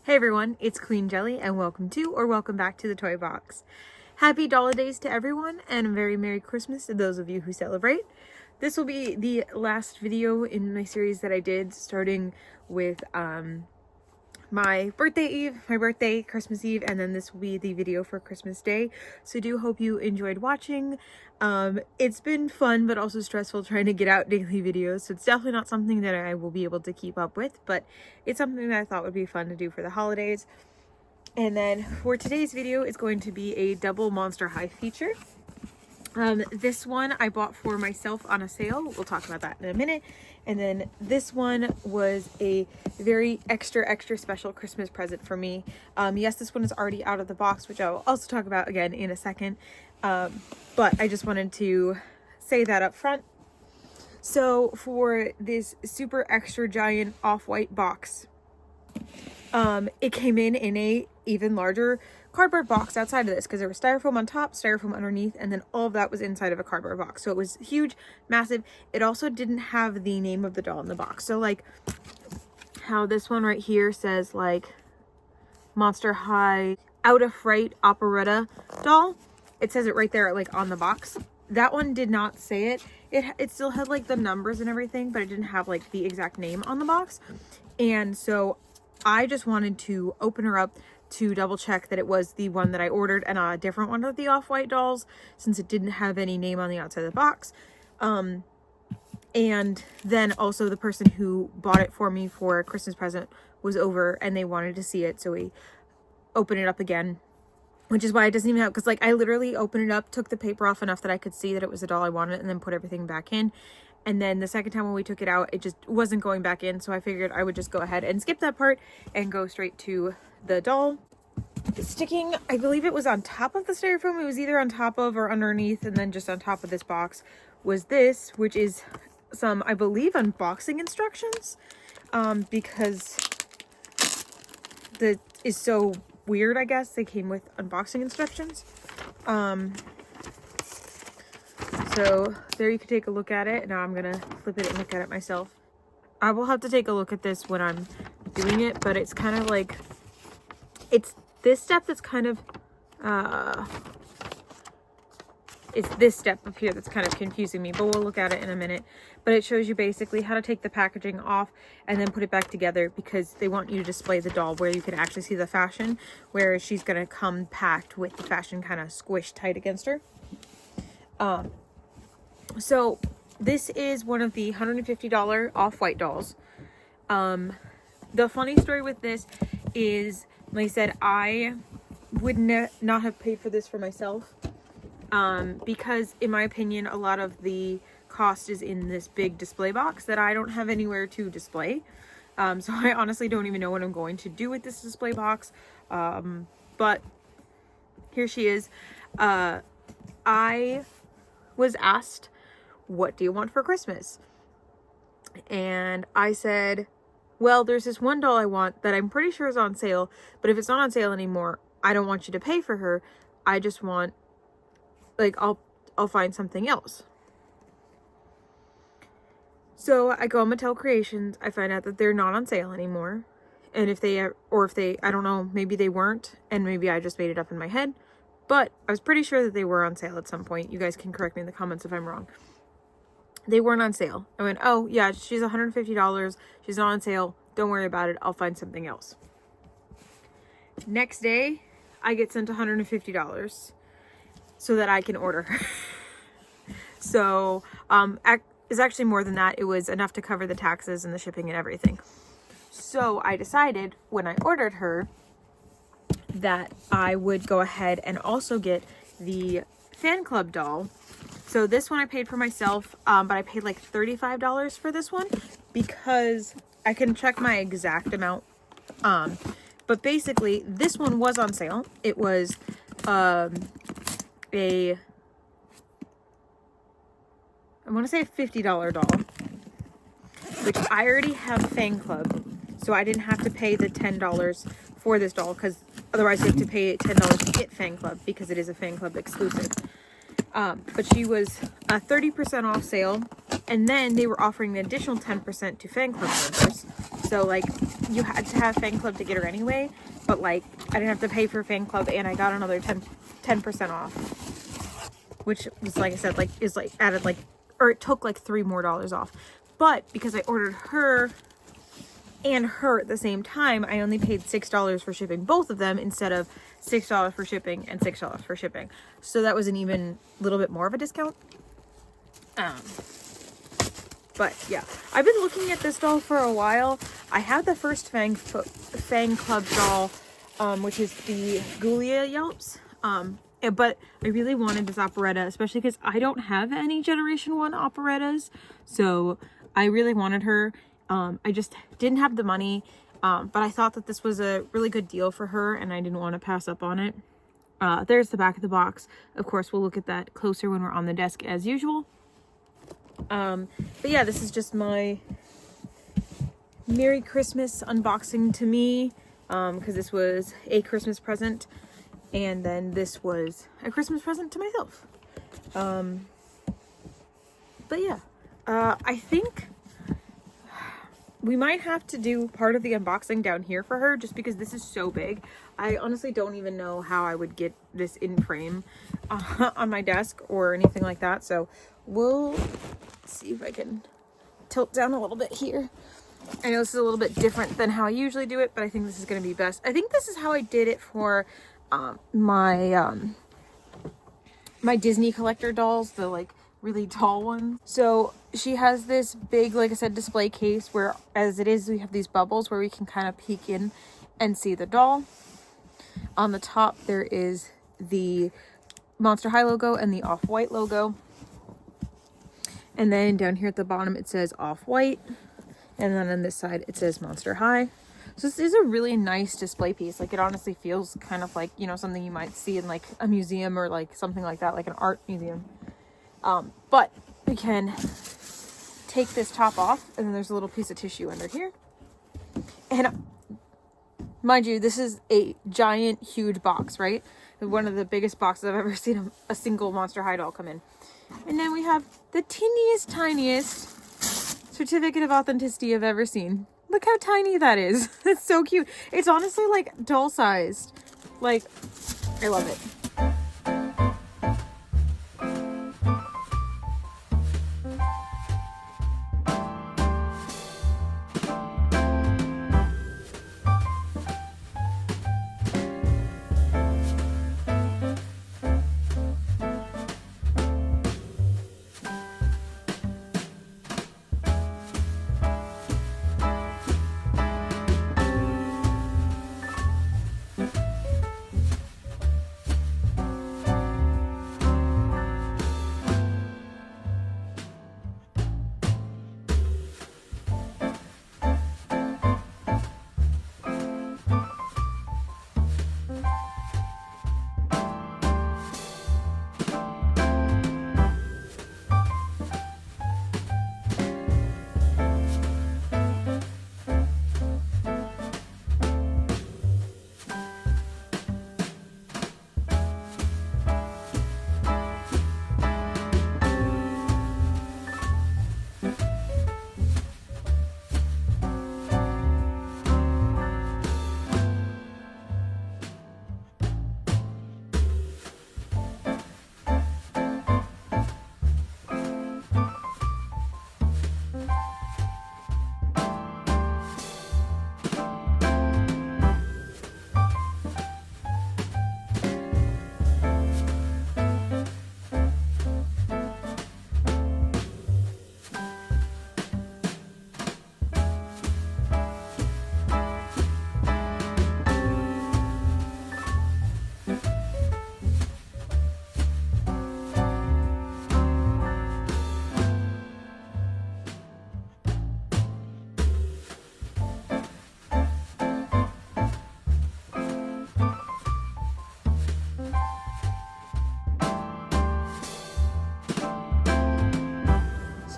Hey everyone, it's Queen Jelly and welcome back to the Toy Box. Happy Dolidays to everyone and a very Merry Christmas to those of you who celebrate. This will be the last video in my series that I did, starting with my birthday, Christmas Eve, and then this will be the video for Christmas Day. So I do hope you enjoyed watching. It's been fun but also stressful trying to get out daily videos, so it's definitely not something that I will be able to keep up with, but it's something that I thought would be fun to do for the holidays. And then for today's video, it's going to be a double Monster High feature. This one I bought for myself on a sale. We'll talk about that in a minute. And then this one was a very extra special Christmas present for me. Yes, this one is already out of the box, which I will also talk about again in a second. But I just wanted to say that up front. So for this super extra giant off-white box, it came in a even larger cardboard box outside of this, because there was styrofoam on top, styrofoam underneath, and then all of that was inside of a cardboard box. So it was huge, massive. It also didn't have the name of the doll in the box. So like how this one right here says like Monster High OUTTA FRIGHT OPERETTA doll, it says it right there like on the box. That one did not say it. It still had like the numbers and everything, but it didn't have like the exact name on the box. And so I just wanted to open her up to double check that it was the one that I ordered and a different one of the off-white dolls, since it didn't have any name on the outside of the box. And then also the person who bought it for me for a Christmas present was over and they wanted to see it, so we opened it up again, which is why it doesn't even have, because like I literally opened it up, took the paper off enough that I could see that it was the doll I wanted, and then put everything back in. And then the second time when we took it out, it just wasn't going back in, so I figured I would just go ahead and skip that part and go straight to the doll. Sticking, I believe it was on top of the styrofoam, it was either on top of or underneath, and then just on top of this box was this, which is some, I believe, unboxing instructions, because that is so weird, I guess. They came with unboxing instructions. So there you can take a look at it. Now I'm gonna flip it and look at it myself. I will have to take a look at this when I'm doing it, but it's kind of like, it's this step that's kind of, it's this step up here that's kind of confusing me, but we'll look at it in a minute. But it shows you basically how to take the packaging off and then put it back together, because they want you to display the doll where you can actually see the fashion, whereas she's gonna come packed with the fashion kind of squished tight against her. So this is one of the $150 off-white dolls. The funny story with this is, like I said, I would not have paid for this for myself, because in my opinion, a lot of the cost is in this big display box that I don't have anywhere to display. So I honestly don't even know what I'm going to do with this display box. But here she is. I was asked, what do you want for Christmas? And I said, well, there's this one doll I want that I'm pretty sure is on sale, but if it's not on sale anymore, I don't want you to pay for her. I just want, like, I'll find something else. So I go on Mattel Creations, I find out that they're not on sale anymore. And if they, I don't know, maybe they weren't, and maybe I just made it up in my head, but I was pretty sure that they were on sale at some point. You guys can correct me in the comments if I'm wrong. They weren't on sale. I went, oh yeah, she's $150. She's not on sale. Don't worry about it. I'll find something else. Next day, I get sent $150 so that I can order her. So, it's actually more than that. It was enough to cover the taxes and the shipping and everything. So I decided when I ordered her that I would go ahead and also get the fan club doll. So this one I paid for myself, but I paid like $35 for this one because I can check my exact amount. But basically this one was on sale. It was I want to say a $50 doll, which I already have fan club, so I didn't have to pay the $10 for this doll, because otherwise you have to pay $10 to get fan club because it is a fan club exclusive. But she was a 30% off sale, and then they were offering the additional 10% to fan club members. So like you had to have fan club to get her anyway, but like I didn't have to pay for fan club, and I got another 10% off, which was, like I said, like is like added like, or it took like $3 more off. But because I ordered her and her at the same time, I only paid $6 for shipping both of them instead of $6 for shipping and $6 for shipping. So that was an even little bit more of a discount. But yeah, I've been looking at this doll for a while. I have the first Fang Club doll, which is the Ghoulia Yelps. But I really wanted this operetta, especially because I don't have any Generation 1 operettas. So I really wanted her. I just didn't have the money, but I thought that this was a really good deal for her, and I didn't want to pass up on it. There's the back of the box. Of course, we'll look at that closer when we're on the desk as usual. But yeah, this is just my Merry Christmas unboxing to me, because this was a Christmas present, and then this was a Christmas present to myself. But yeah, I think we might have to do part of the unboxing down here for her, just because this is so big. I honestly don't even know how I would get this in frame on my desk or anything like that. So we'll see if I can tilt down a little bit here. I know this is a little bit different than how I usually do it, but I think this is going to be best. I think this is how I did it for my Disney collector dolls, the like really tall ones. So she has this big, like I said, display case where, as it is, we have these bubbles where we can kind of peek in and see the doll. On the top there is the Monster High logo and the Off-White logo, and then down here at the bottom it says Off-White, and then on this side it says Monster High. So this is a really nice display piece. Like, it honestly feels kind of like, you know, something you might see in like a museum or like something like that, like an art museum. But we can take this top off, and then there's a little piece of tissue under here. And mind you, this is a giant, huge box, right? One of the biggest boxes I've ever seen a single Monster High doll come in. And then we have the teeniest, tiniest certificate of authenticity I've ever seen. Look how tiny that is. It's so cute. It's honestly like doll sized. Like, I love it.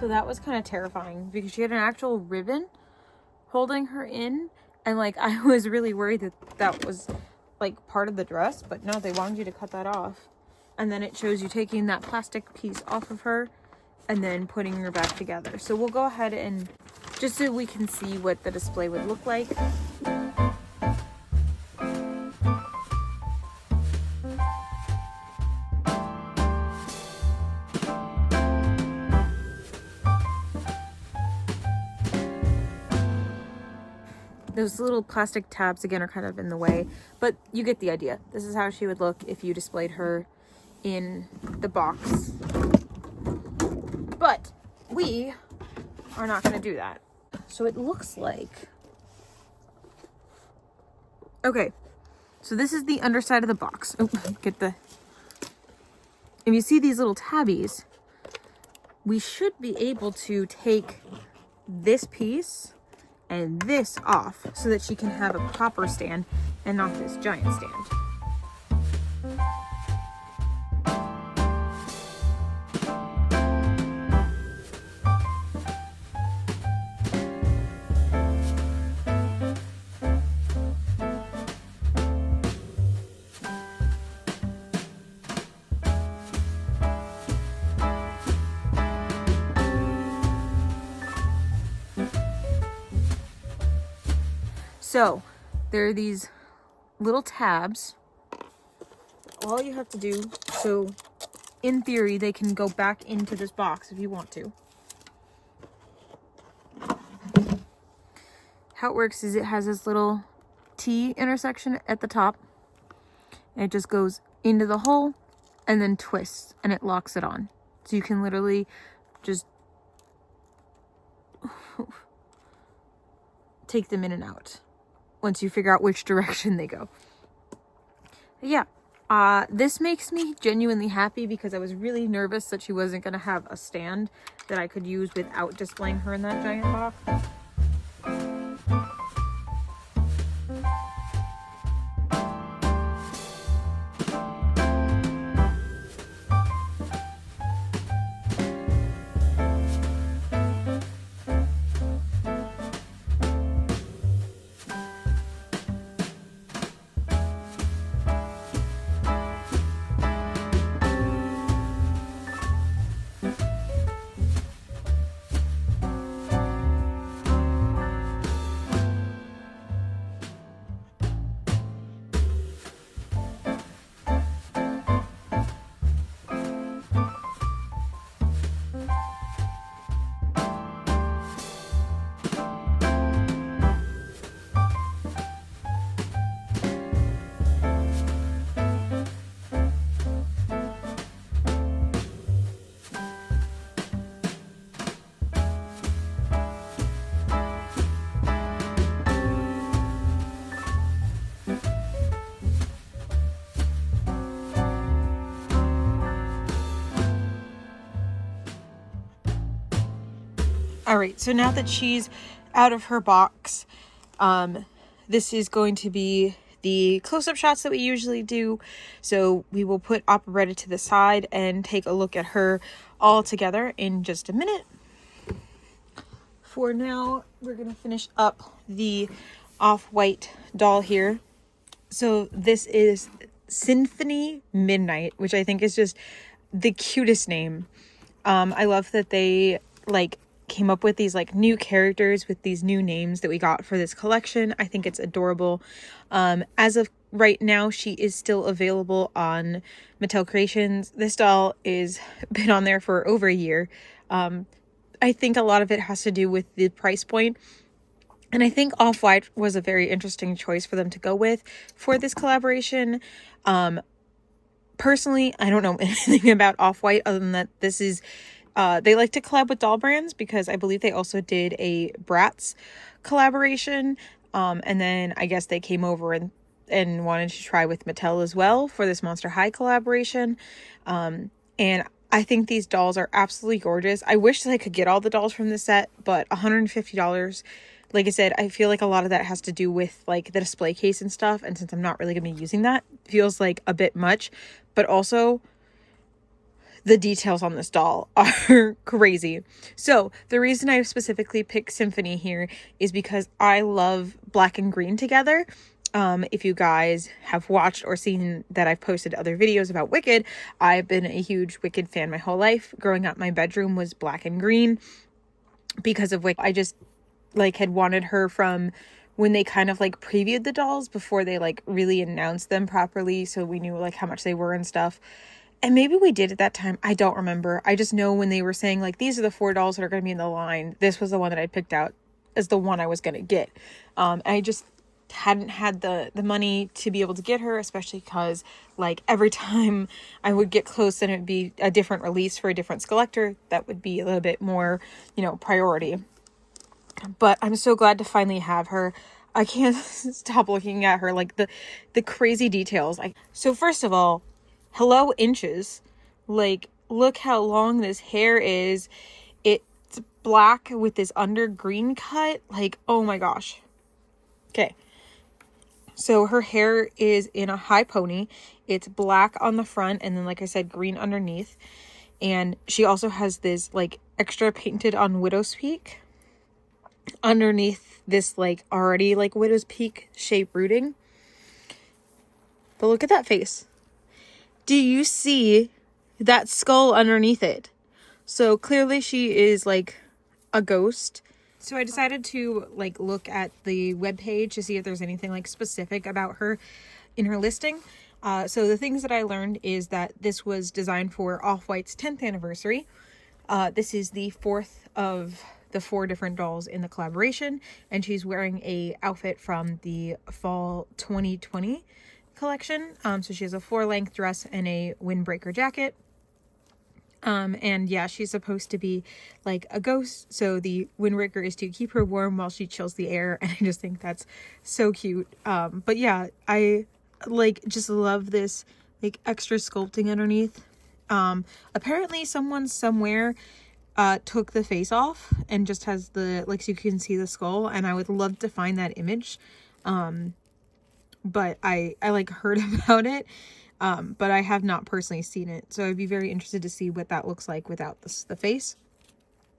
So that was kind of terrifying because she had an actual ribbon holding her in, and like I was really worried that that was like part of the dress, but no, they wanted you to cut that off. And then it shows you taking that plastic piece off of her and then putting her back together. So we'll go ahead and just so we can see what the display would look like. Those little plastic tabs again are kind of in the way, but you get the idea. This is how she would look if you displayed her in the box. But we are not going to do that. So it looks like... Okay, so this is the underside of the box. Oh, get the... If you see these little tabbies, we should be able to take this piece and this off so that she can have a proper stand and not this giant stand. So there are these little tabs. All you have to do, so in theory, they can go back into this box if you want to. How it works is it has this little T intersection at the top, and it just goes into the hole and then twists and it locks it on. So you can literally just take them in and out once you figure out which direction they go. But yeah, this makes me genuinely happy because I was really nervous that she wasn't going to have a stand that I could use without displaying her in that giant box. All right, so now that she's out of her box, this is going to be the close-up shots that we usually do. So we will put Operetta to the side and take a look at her all together in just a minute. For now, we're going to finish up the off-white doll here. So this is Symphony Midnight, which I think is just the cutest name. I love that they came up with these new characters with these new names that we got for this collection. I think it's adorable. As of right now, she is still available on Mattel Creations. This doll is been on there for over a year. I think a lot of it has to do with the price point. And I think Off-White was a very interesting choice for them to go with for this collaboration. Personally, I don't know anything about Off-White other than that this is they like to collab with doll brands, because I believe they also did a Bratz collaboration. And then I guess they came over and wanted to try with Mattel as well for this Monster High collaboration. And I think these dolls are absolutely gorgeous. I wish that I could get all the dolls from this set, but $150, like I said, I feel like a lot of that has to do with the display case and stuff. And since I'm not really going to be using that, it feels like a bit much. But also, the details on this doll are crazy. So the reason I specifically picked Symphony here is because I love black and green together. If you guys have watched or seen that I've posted other videos about Wicked, I've been a huge Wicked fan my whole life. Growing up, my bedroom was black and green because of Wicked. like had wanted her from when they kind of like previewed the dolls before they like really announced them properly, so we knew like how much they were and stuff. And maybe we did at that time, I don't remember. I just know when they were saying like, these are the 4 dolls that are going to be in the line, this was the one that I picked out as the one I was going to get. I just hadn't had the money to be able to get her, especially because like every time I would get close and it would be a different release for a different collector, that would be a little bit more, you know, priority. But I'm so glad to finally have her. I can't stop looking at her, like the crazy details. So first of all, hello inches. Like, look how long this hair is. It's black with this under green cut. Like, oh my gosh. Okay. So her hair is in a high pony. It's black on the front and then, like I said, green underneath. And she also has this like extra painted on widow's peak underneath this like already like widow's peak shape rooting. But look at that face. Do you see that skull underneath it? So clearly she is like a ghost. So I decided to like look at the webpage to see if there's anything like specific about her in her listing. So the things that I learned is that this was designed for Off-White's 10th anniversary. This is the 4th of the 4 different dolls in the collaboration, and she's wearing a outfit from the fall 2020 collection. So she has a 4-length dress and a windbreaker jacket. And yeah, she's supposed to be like a ghost, so the windbreaker is to keep her warm while she chills the air, and I just think that's so cute. But yeah, I like just love this like extra sculpting underneath. Apparently someone somewhere took the face off and just has the like, so you can see the skull, and I would love to find that image. But I like heard about it, but I have not personally seen it, so I'd be very interested to see what that looks like without the face.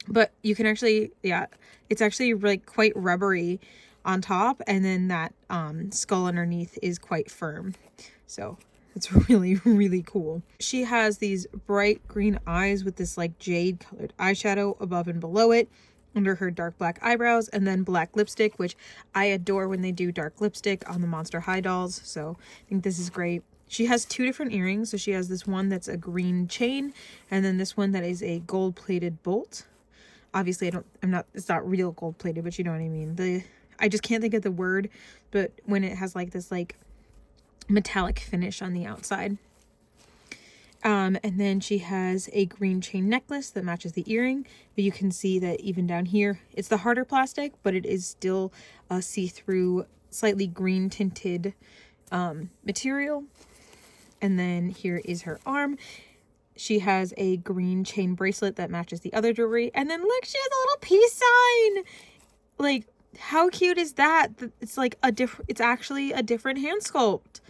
But you can actually, yeah, it's actually like quite rubbery on top, and then that skull underneath is quite firm, so it's really, really cool. She has these bright green eyes with this like jade colored eyeshadow above and below it, under her dark black eyebrows, and then black lipstick, which I adore when they do dark lipstick on the Monster High dolls, so I think this is great. She has 2 different earrings, so she has this one that's a green chain, and then this one that is a gold-plated bolt. Obviously, it's not real gold-plated, but you know what I mean. I just can't think of the word, but when it has like this like metallic finish on the outside. And then she has a green chain necklace that matches the earring, but you can see that even down here, it's the harder plastic, but it is still a see-through, slightly green tinted material. And then here is her arm. She has a green chain bracelet that matches the other jewelry. And then look, she has a little peace sign. Like, how cute is that? It's like it's actually a different hand sculpt.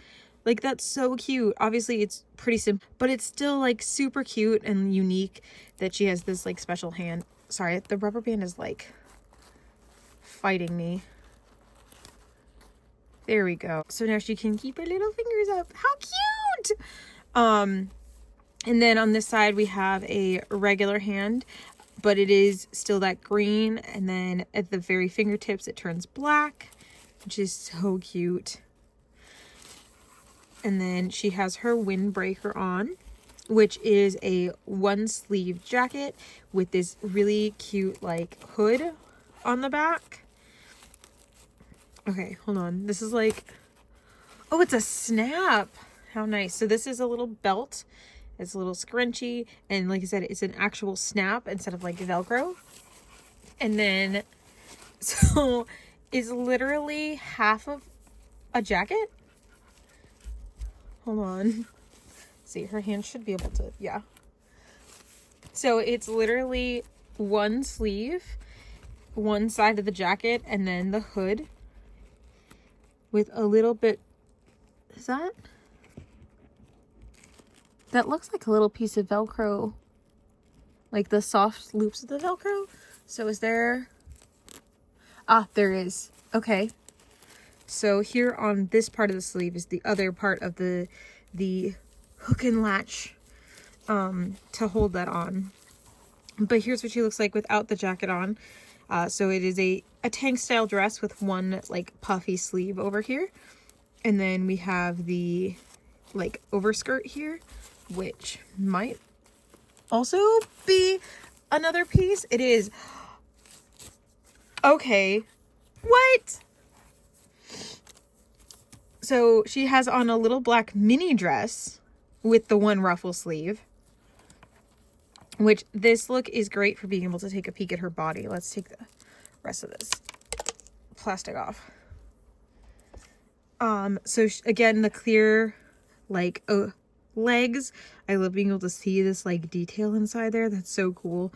Like, that's so cute. Obviously, it's pretty simple, but it's still, like, super cute and unique that she has this, like, special hand. Sorry, the rubber band is, like, fighting me. There we go. So now she can keep her little fingers up. How cute! And then on this side, we have a regular hand, but it is still that green. And then at the very fingertips, it turns black, which is so cute. And then she has her windbreaker on, which is a 1-sleeve jacket with this really cute like hood on the back. Okay, hold on. This is like, oh, it's a snap. How nice. So this is a little belt. It's a little scrunchy. And like I said, it's an actual snap instead of like Velcro. And then, so it's literally half of a jacket. Hold on. See, her hand should be able to, yeah. So it's literally 1 sleeve, 1 side of the jacket, and then the hood with a little bit, is that? That looks like a little piece of Velcro, like the soft loops of the Velcro. So is there, there is. Okay. So here on this part of the sleeve is the other part of the hook and latch to hold that on. But here's what she looks like without the jacket on. So it is a tank style dress with one like puffy sleeve over here. And then we have the like overskirt here, which might also be another piece. It is. Okay. What? So she has on a little black mini dress with the one ruffle sleeve, which this look is great for being able to take a peek at her body. Let's take the rest of this plastic off. So again, the clear like legs. I love being able to see this like detail inside there. That's so cool.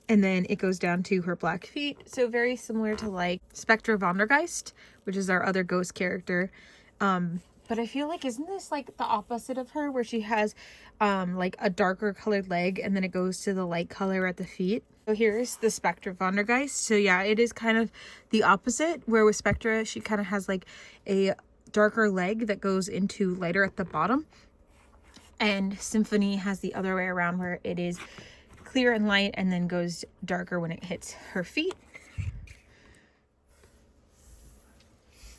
And then it goes down to her black feet. So very similar to like Spectra Vondergeist, which is our other ghost character. But I feel like, isn't this like the opposite of her, where she has like a darker colored leg and then it goes to the light color at the feet? So here's the Spectra Vondergeist. So yeah, it is kind of the opposite, where with Spectra, she kind of has like a darker leg that goes into lighter at the bottom. And Symphony has the other way around, where it is clear and light and then goes darker when it hits her feet.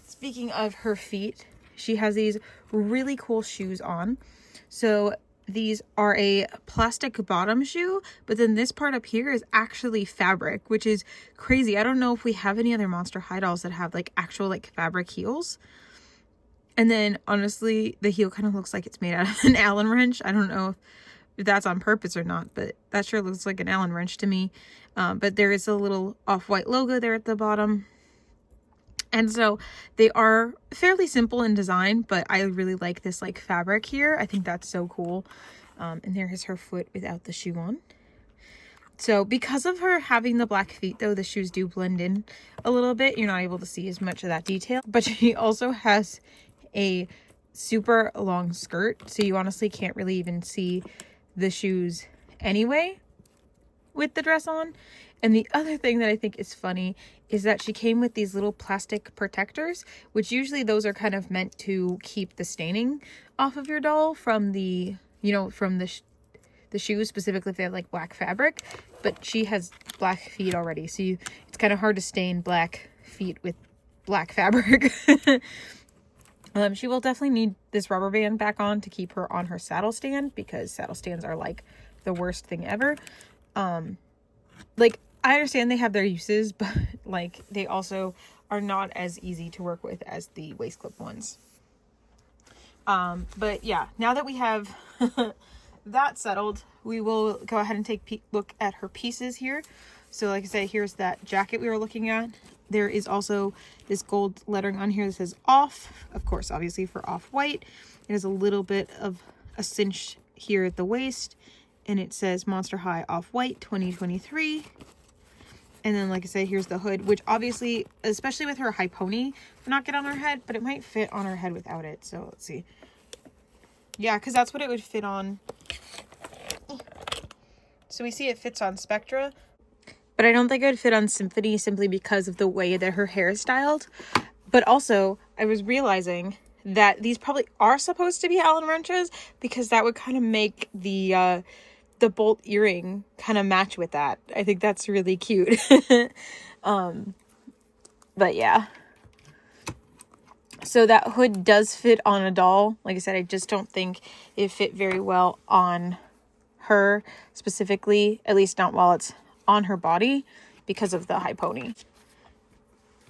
Speaking of her feet, she has these really cool shoes on. So these are a plastic bottom shoe, but then this part up here is actually fabric, which is crazy. I don't know if we have any other Monster High dolls that have like actual like fabric heels. And then honestly, the heel kind of looks like it's made out of an Allen wrench. I don't know if that's on purpose or not, but that sure looks like an Allen wrench to me. But there is a little off-white logo there at the bottom. And so they are fairly simple in design, but I really like this like fabric here. I think that's so cool. And there is her foot without the shoe on. So because of her having the black feet though, the shoes do blend in a little bit. You're not able to see as much of that detail, but she also has a super long skirt. So you honestly can't really even see the shoes anyway with the dress on. And the other thing that I think is funny is that she came with these little plastic protectors, which usually those are kind of meant to keep the staining off of your doll from the, you know, from the shoes, specifically if they have like black fabric. But she has black feet already, so it's kind of hard to stain black feet with black fabric. She will definitely need this rubber band back on to keep her on her saddle stand, because saddle stands are like the worst thing ever. Like, I understand they have their uses, but like they also are not as easy to work with as the waist clip ones. But yeah, now that we have that settled, we will go ahead and take a look at her pieces here. So like I said, here's that jacket we were looking at. There is also this gold lettering on here that says off, of course, obviously for off-white. It has a little bit of a cinch here at the waist, and it says Monster High Off-White 2023. And then, like I said, here's the hood, which obviously, especially with her high pony, would not get on her head, but it might fit on her head without it. So let's see. Yeah, because that's what it would fit on. So we see it fits on Spectra, but I don't think it would fit on Symphony simply because of the way that her hair is styled. But also, I was realizing that these probably are supposed to be Allen wrenches, because that would kind of make the bolt earring kind of match with that. I think that's really cute. But yeah. So that hood does fit on a doll. Like I said, I just don't think it fit very well on her specifically, at least not while it's on her body, because of the high pony.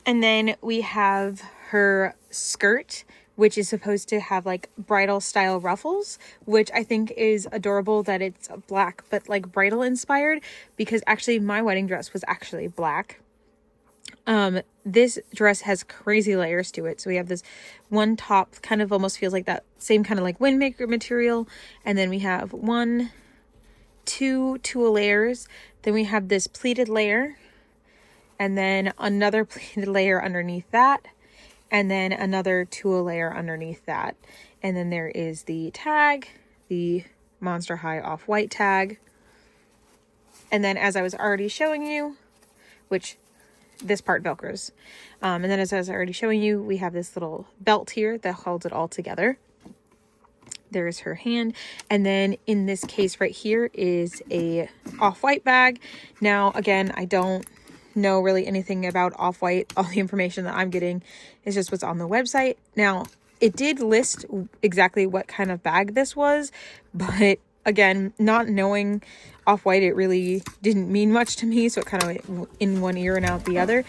And then we have her skirt, which is supposed to have like bridal style ruffles, which I think is adorable that it's black, but like bridal inspired, because actually my wedding dress was actually black. This dress has crazy layers to it. So we have this one top, kind of almost feels like that same kind of like windmaker material. And then we have two tulle layers. Then we have this pleated layer, and then another pleated layer underneath that, and then another tulle layer underneath that. And then there is the tag, the Monster High Off-White tag. And then, as I was already showing you, which this part velcros. And then as I was already showing you, we have this little belt here that holds it all together. There's her hand. And then in this case right here is a off-white bag. Now, again, I don't know really anything about Off-White. All the information that I'm getting is just what's on the website. Now, it did list exactly what kind of bag this was, but again, not knowing Off-White, it really didn't mean much to me, so it kind of went in one ear and out the other.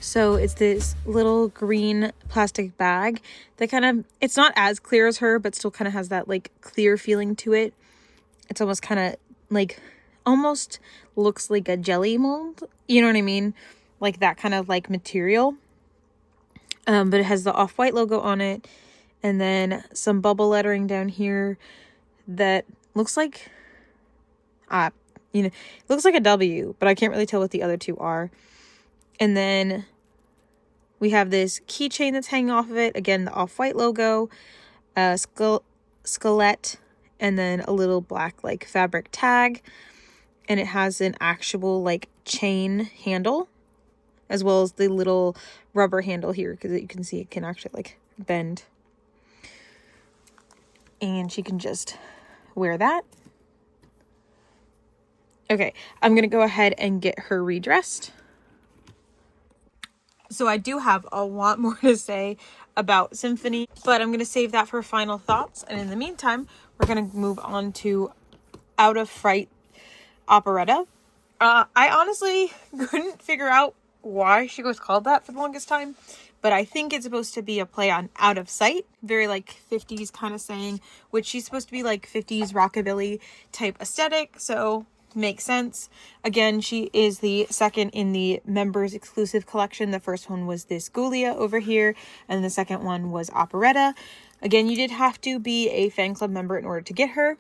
So it's this little green plastic bag that kind of, it's not as clear as her, but still kind of has that like clear feeling to it. It's almost kind of like, almost looks like a jelly mold. You know what I mean? Like that kind of like material. But it has the Off-White logo on it. And then some bubble lettering down here that looks like, it looks like a W, but I can't really tell what the other two are. And then we have this keychain that's hanging off of it. Again, the Off-White logo, skelet, and then a little black like fabric tag. And it has an actual like chain handle, as well as the little rubber handle here, because you can see it can actually like bend. And she can just wear that. Okay, I'm going to go ahead and get her redressed. So I do have a lot more to say about Symphony, but I'm going to save that for final thoughts. And in the meantime, we're going to move on to Out of Fright Operetta. I honestly couldn't figure out why she was called that for the longest time, but I think it's supposed to be a play on Out of Sight. Very like 50s kind of saying, which she's supposed to be like 50s rockabilly type aesthetic. So makes sense. Again, she is the second in the members exclusive collection. The first one was this Ghoulia over here, and the second one was Operetta. Again, you did have to be a fan club member in order to get her.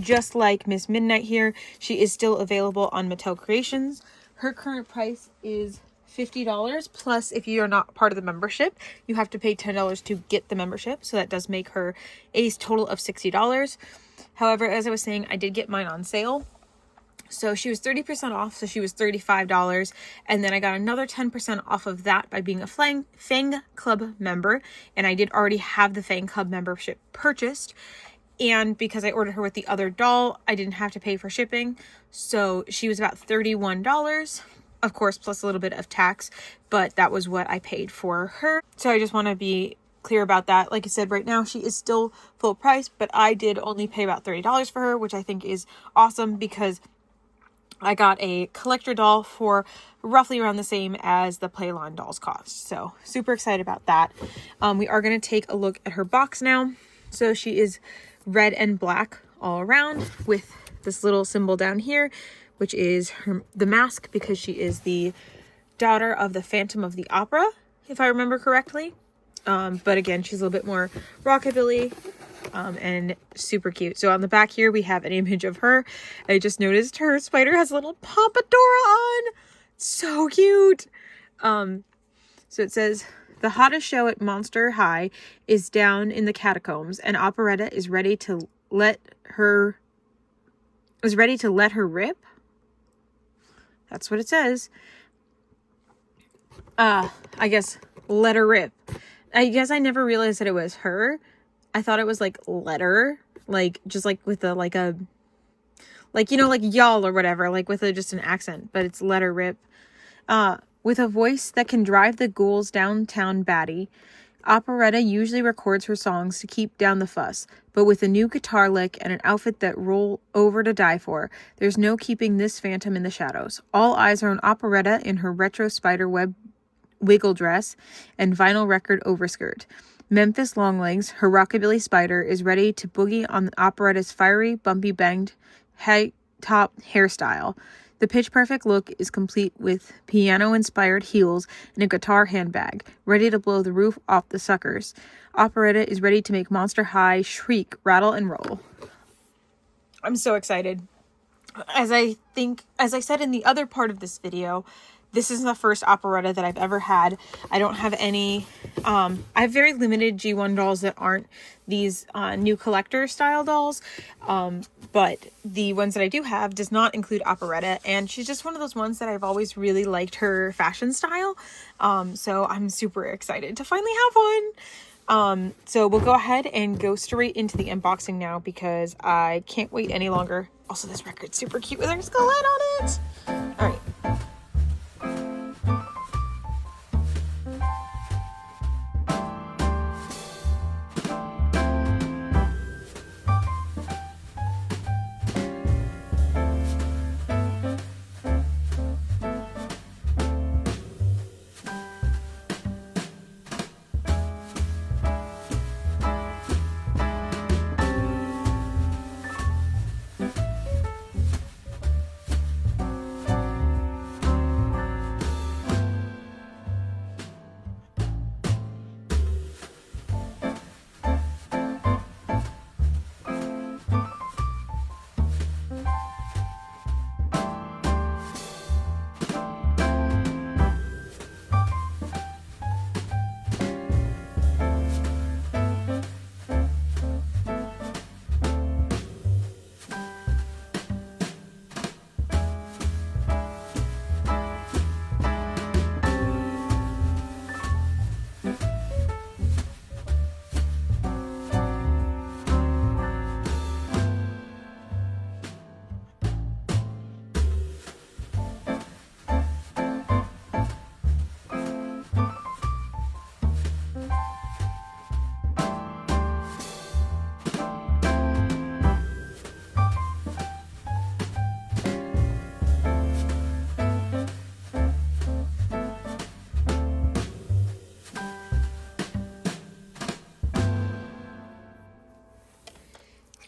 Just like Miss Midnight here, she is still available on Mattel Creations. Her current price is $50, plus if you are not part of the membership, you have to pay $10 to get the membership, so that does make her a total of $60. However, as I was saying, I did get mine on sale. So she was 30% off, so she was $35, and then I got another 10% off of that by being a Fang Club member, and I did already have the Fang Club membership purchased, and because I ordered her with the other doll, I didn't have to pay for shipping, so she was about $31, of course, plus a little bit of tax, but that was what I paid for her. So I just want to be clear about that. Like I said, right now she is still full price, but I did only pay about $30 for her, which I think is awesome because I got a collector doll for roughly around the same as the Playline dolls cost. So super excited about that. We are going to take a look at her box now. So she is red and black all around with this little symbol down here, which is the mask, because she is the daughter of the Phantom of the Opera, if I remember correctly. But again, she's a little bit more rockabilly. And super cute. So on the back here, we have an image of her. I just noticed her spider has a little Pompadora on. So cute. So it says, the hottest show at Monster High is down in the catacombs, and Operetta is ready to let her rip. That's what it says. I guess let her rip. I guess I never realized that it was her. I thought it was like letter, like just like with a like you know, like y'all or whatever, like with just an accent, but it's let her rip. With a voice that can drive the ghouls downtown batty, Operetta usually records her songs to keep down the fuss, but with a new guitar lick and an outfit that roll over to die for, there's no keeping this phantom in the shadows. All eyes are on Operetta in her retro spiderweb wiggle dress and vinyl record overskirt. Memphis Longlegs, her rockabilly spider, is ready to boogie on Operetta's fiery, bumpy banged, high-top hairstyle. The pitch-perfect look is complete with piano-inspired heels and a guitar handbag, ready to blow the roof off the suckers. Operetta is ready to make Monster High shriek, rattle, and roll. I'm so excited. As I said in the other part of this video, this is the first operetta that I've ever had. I don't have any, I have very limited G1 dolls that aren't these new collector style dolls. But the ones that I do have does not include operetta, and she's just one of those ones that I've always really liked her fashion style. So I'm super excited to finally have one. So we'll go ahead and go straight into the unboxing now because I can't wait any longer. Also, this record's super cute with her skull head on it. All right.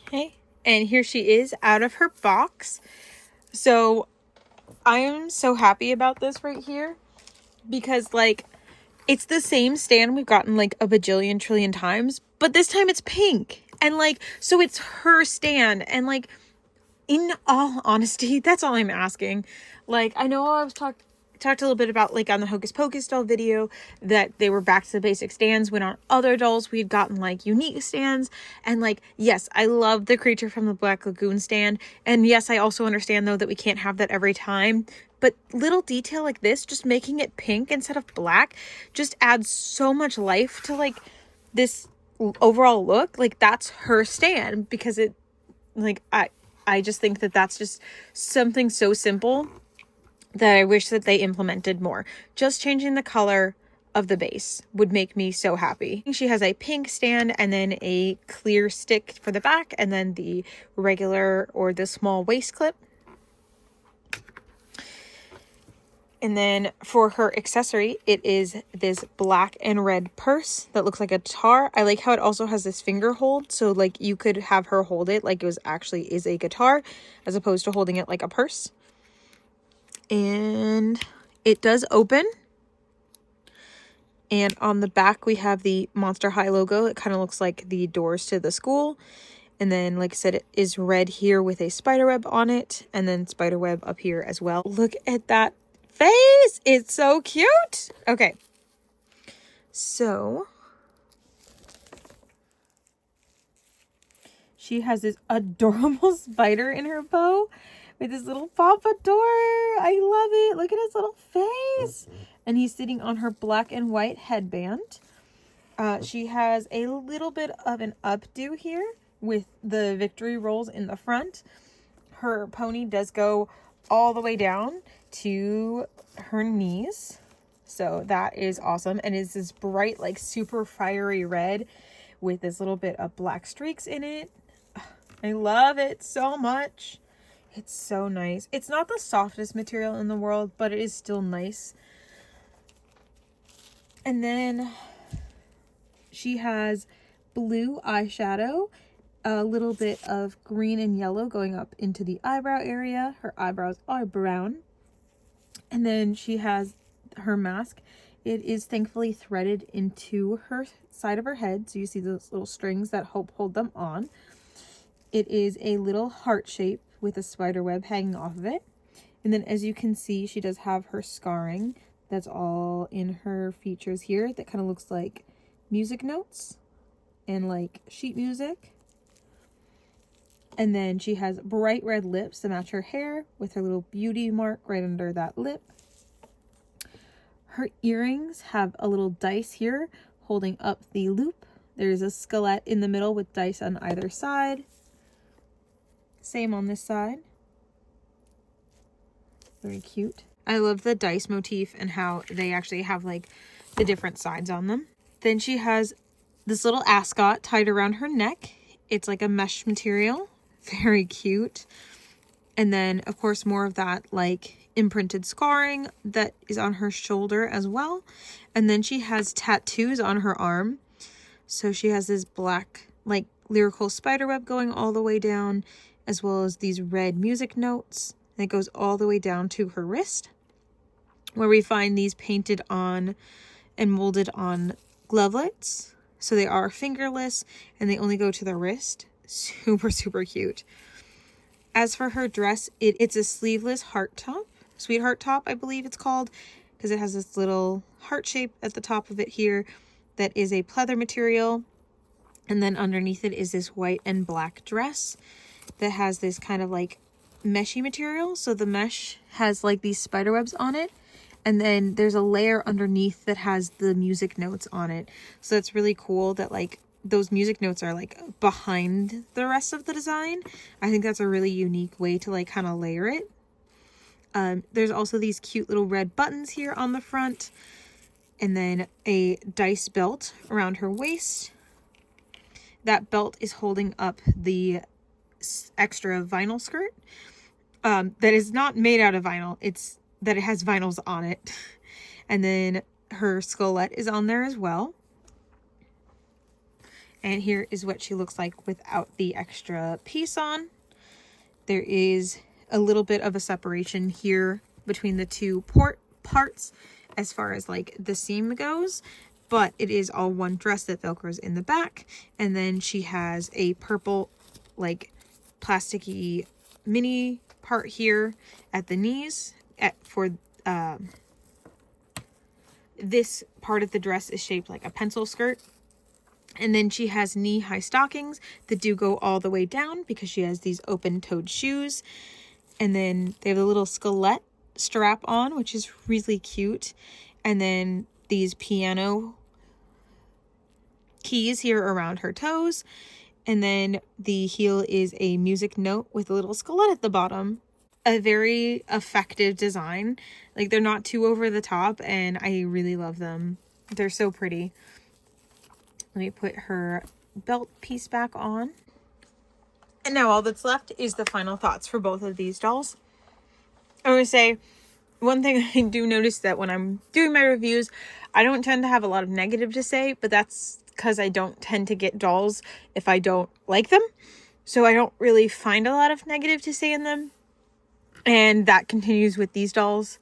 Okay, and here she is out of her box. So I am so happy about this right here because, like, it's the same stand we've gotten like a bajillion trillion times, but this time it's pink. And like, so it's her stand. And like, in all honesty, that's all I'm asking. Like, I know I was talked a little bit about, like, on the Hocus Pocus doll video, that they were back to the basic stands, when on other dolls we've gotten like unique stands. And like, yes, I love the Creature from the Black Lagoon stand, and yes, I also understand though that we can't have that every time, but little detail like this, just making it pink instead of black, just adds so much life to like this overall look. Like, that's her stand, because it, like, I just think that that's just something so simple that I wish that they implemented more. Just changing the color of the base would make me so happy. She has a pink stand and then a clear stick for the back, and then the regular or the small waist clip. And then for her accessory, it is this black and red purse that looks like a guitar. I like how it also has this finger hold, so like you could have her hold it like it was actually is a guitar, as opposed to holding it like a purse. And it does open, and on the back we have the Monster High logo. It kind of looks like the doors to the school. And then, like I said, it is red here with a spiderweb on it, and then spiderweb up here as well. Look at that face, it's so cute. Okay, so she has this adorable spider in her bow with this little pompadour. I love it. Look at his little face. And he's sitting on her black and white headband. She has a little bit of an updo here with the victory rolls in the front. Her pony does go all the way down to her knees. So that is awesome. And it's this bright, like super fiery red with this little bit of black streaks in it. I love it so much. It's so nice. It's not the softest material in the world, but it is still nice. And then she has blue eyeshadow, a little bit of green and yellow going up into the eyebrow area. Her eyebrows are brown. And then she has her mask. It is thankfully threaded into her side of her head, so you see those little strings that hold them on. It is a little heart shape with a spider web hanging off of it. And then as you can see, she does have her scarring. That's all in her features here. That kind of looks like music notes and like sheet music. And then she has bright red lips to match her hair with her little beauty mark right under that lip. Her earrings have a little dice here holding up the loop. There's a skelet in the middle with dice on either side. Same on this side. Very cute. I love the dice motif and how they actually have like the different sides on them. Then she has this little ascot tied around her neck. It's like a mesh material. Very cute. And then of course more of that like imprinted scarring that is on her shoulder as well. And then she has tattoos on her arm. So she has this black like lyrical spiderweb going all the way down, as well as these red music notes. And it goes all the way down to her wrist, where we find these painted on and molded on glovelets. So they are fingerless and they only go to the wrist. Super, super cute. As for her dress, it's a sleeveless heart top, sweetheart top, I believe it's called, because it has this little heart shape at the top of it here that is a pleather material. And then underneath it is this white and black dress that has this kind of like meshy material. So the mesh has like these spider webs on it, and then there's a layer underneath that has the music notes on it. So it's really cool that like those music notes are like behind the rest of the design. I think that's a really unique way to like kind of layer it. There's also these cute little red buttons here on the front, and then a dice belt around her waist. That belt is holding up the extra vinyl skirt that is not made out of vinyl. It's that it has vinyls on it. And then her skelet is on there as well. And here is what she looks like without the extra piece on. There is a little bit of a separation here between the two parts as far as like the seam goes, but it is all one dress that velcros in the back. And then she has a purple like plasticky mini part here at the knees. This part of the dress is shaped like a pencil skirt. And then she has knee-high stockings that do go all the way down because she has these open-toed shoes. And then they have a little skelet strap on, which is really cute. And then these piano keys here around her toes. And then the heel is a music note with a little skelet at the bottom. A very effective design. Like, they're not too over the top, and I really love them. They're so pretty. Let me put her belt piece back on. And now all that's left is the final thoughts for both of these dolls. I'm going to say, one thing I do notice that when I'm doing my reviews, I don't tend to have a lot of negative to say, but that's because I don't tend to get dolls if I don't like them. So I don't really find a lot of negative to say in them. And that continues with these dolls.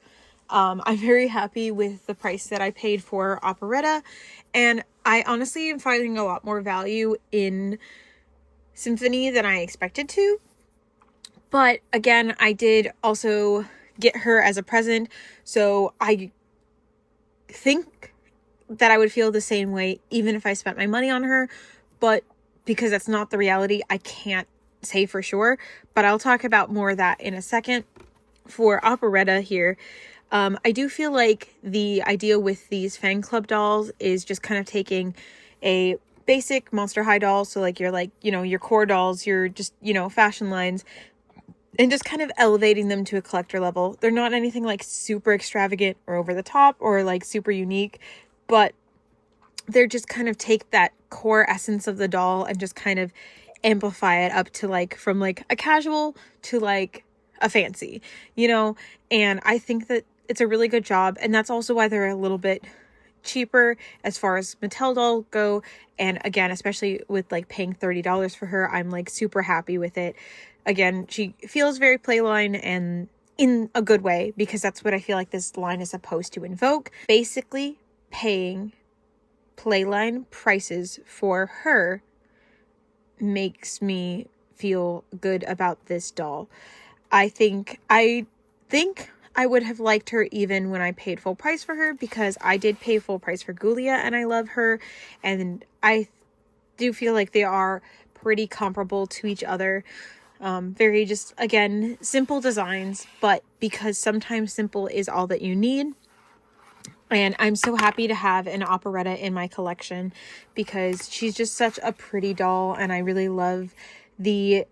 I'm very happy with the price that I paid for Operetta. And I honestly am finding a lot more value in Symphony than I expected to. But again, I did also get her as a present. So I think that I would feel the same way even if I spent my money on her. But because that's not the reality, I can't say for sure. But I'll talk about more of that in a second. For Operetta here, I do feel like the idea with these fan club dolls is just kind of taking a basic Monster High doll, so like your core dolls, your just, fashion lines, and just kind of elevating them to a collector level. They're not anything like super extravagant or over the top or like super unique, but they're just kind of take that core essence of the doll and just kind of amplify it up to like from like a casual to like a fancy, and I think that it's a really good job. And that's also why they're a little bit cheaper as far as Mattel dolls go. And again, especially with like paying $30 for her, I'm like super happy with it. Again, she feels very Playline, and in a good way, because that's what I feel like this line is supposed to invoke. Basically, paying Playline prices for her makes me feel good about this doll. I think I think I would have liked her even when I paid full price for her, because I did pay full price for Gulia and I love her, and I do feel like they are pretty comparable to each other. Very just, again, simple designs, but because sometimes simple is all that you need. And I'm so happy to have an Operetta in my collection because she's just such a pretty doll, and I really love the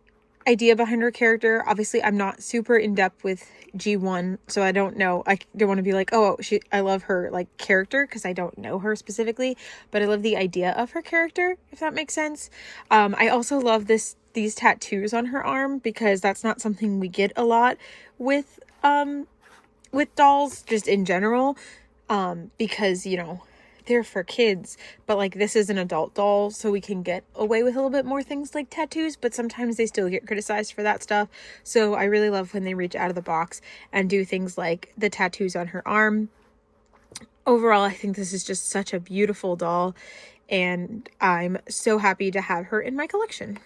idea behind her character. Obviously, I'm not super in depth with G1, so I don't know. I don't want to be like, oh, I love her like character, because I don't know her specifically, but I love the idea of her character, if that makes sense. I also love these tattoos on her arm, because that's not something we get a lot with dolls just in general. Because, you know, they're for kids, but like this is an adult doll, so we can get away with a little bit more things like tattoos, but sometimes they still get criticized for that stuff. So I really love when they reach out of the box and do things like the tattoos on her arm. Overall, I think this is just such a beautiful doll, and I'm so happy to have her in my collection.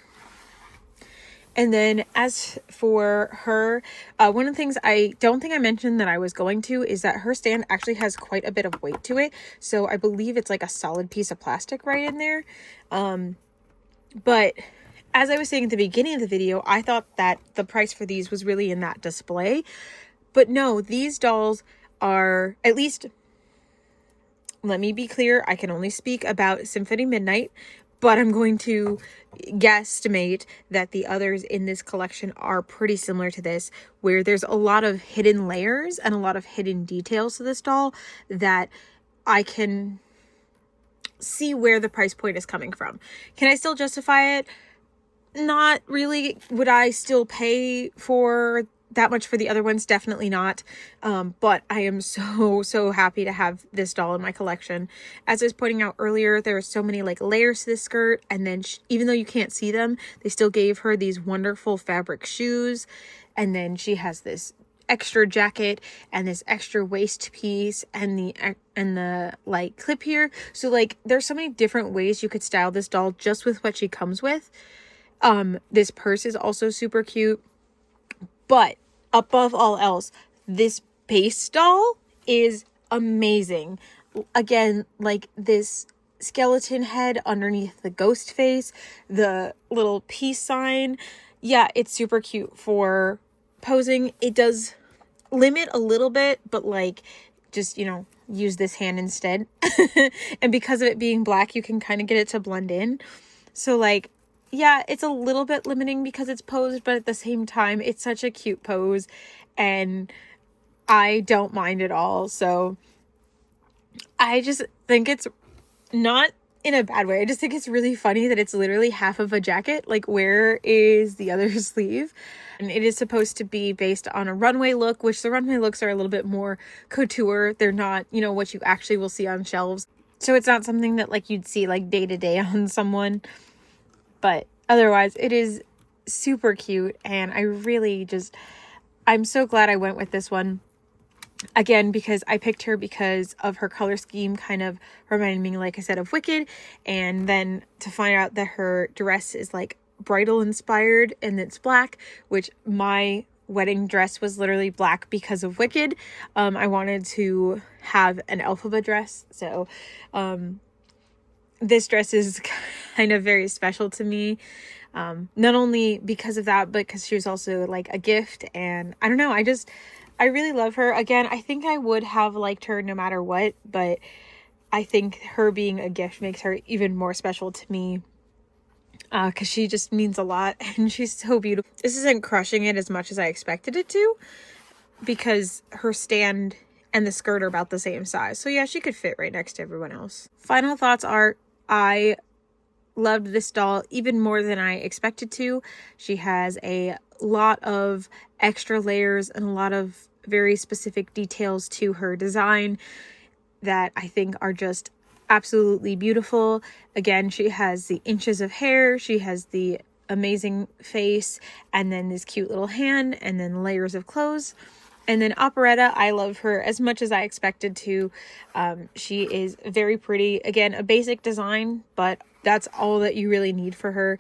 And then as for her, one of the things I don't think I mentioned that I was going to is that her stand actually has quite a bit of weight to it. So I believe it's like a solid piece of plastic right in there. But as I was saying at the beginning of the video, I thought that the price for these was really in that display. But no, these dolls are, at least, let me be clear, I can only speak about Symphony Midnight, but I'm going to guesstimate that the others in this collection are pretty similar to this, where there's a lot of hidden layers and a lot of hidden details to this doll that I can see where the price point is coming from. Can I still justify it? Not really. Would I still pay for that much for the other ones? Definitely not. But I am so happy to have this doll in my collection. As I was pointing out earlier, there are so many like layers to this skirt, and then even though you can't see them, they still gave her these wonderful fabric shoes, and then she has this extra jacket and this extra waist piece and the like clip here. So like there's so many different ways you could style this doll just with what she comes with. This purse is also super cute. But above all else, this base doll is amazing. Again, like this skeleton head underneath the ghost face, the little peace sign. Yeah, it's super cute for posing. It does limit a little bit, but like just, you know, use this hand instead. And because of it being black, you can kind of get it to blend in. So like, yeah, it's a little bit limiting because it's posed, but at the same time, it's such a cute pose and I don't mind at all. So I just think it's not in a bad way. I just think it's really funny that it's literally half of a jacket. Like, where is the other sleeve? And it is supposed to be based on a runway look, which the runway looks are a little bit more couture. They're not, you know, what you actually will see on shelves. So it's not something that like you'd see like day to day on someone. But otherwise, it is super cute, and I really just, I'm so glad I went with this one. Again, because I picked her because of her color scheme, kind of reminding me, like I said, of Wicked, and then to find out that her dress is like bridal inspired and it's black, which my wedding dress was literally black because of Wicked. I wanted to have an Elphaba dress, so this dress is kind of very special to me, not only because of that, but because she was also like a gift, and I don't know, I really love her. Again, I think I would have liked her no matter what, but I think her being a gift makes her even more special to me, because she just means a lot, and she's so beautiful. This isn't crushing it as much as I expected it to, because her stand and the skirt are about the same size. So yeah, she could fit right next to everyone else. Final thoughts are, I loved this doll even more than I expected to. She has a lot of extra layers and a lot of very specific details to her design that I think are just absolutely beautiful. Again, she has the inches of hair, she has the amazing face, and then this cute little hand, and then layers of clothes. And then Operetta, I love her as much as I expected to. She is very pretty. Again, a basic design, but that's all that you really need for her.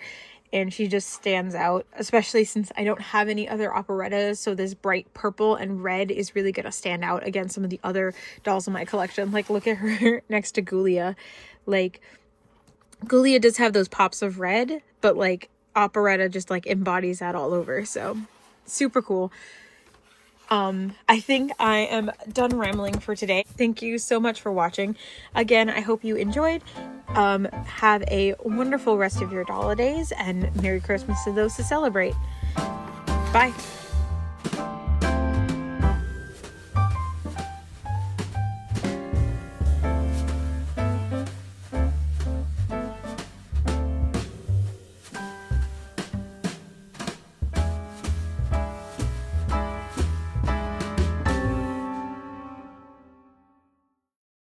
and she just stands out, especially since I don't have any other operettas, so this bright purple and red is really gonna stand out against some of the other dolls in my collection. Like, look at her next to Ghoulia. Like, Ghoulia does have those pops of red, but like Operetta just like embodies that all over, so super cool. I think I am done rambling for today. Thank you so much for watching. Again, I hope you enjoyed. Have a wonderful rest of your Dolidays, and Merry Christmas to those to celebrate. Bye.